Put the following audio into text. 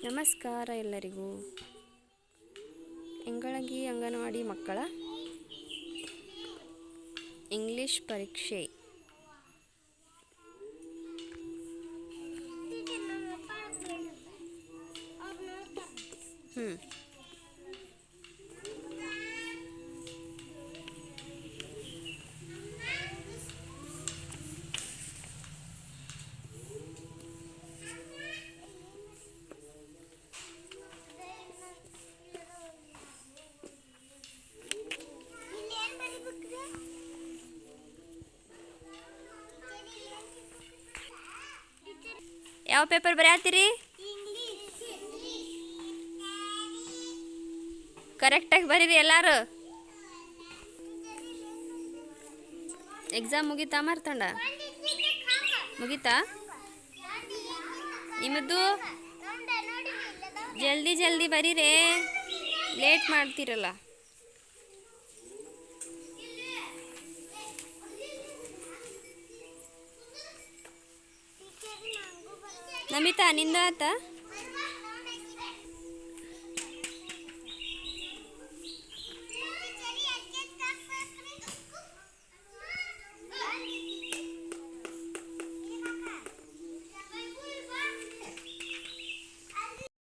ನಮಸ್ಕಾರ ಎಲ್ಲರಿಗೂ. ಇಂಗಳಗಿ ಅಂಗನವಾಡಿ ಮಕ್ಕಳ ಇಂಗ್ಲಿಷ್ ಪರೀಕ್ಷೆ. ಯಾವ ಪೇಪರ್ ಬರೆಯತ್ತೀರಿ? ಕರೆಕ್ಟಾಗಿ ಬರೀರಿ ಎಲ್ಲಾರು. ಎಕ್ಸಾಮ್ ಮುಗೀತಾ ಮಾರ್ತಂಡ? ಮುಗೀತಾ ನಿಮ್ಮದು? ಜಲ್ದಿ ಜಲ್ದಿ ಬರೀರೇ, ಲೇಟ್ ಮಾಡ್ತೀರಲ್ಲ. ನಮಿತಾ ನಿಂದ ಆತ?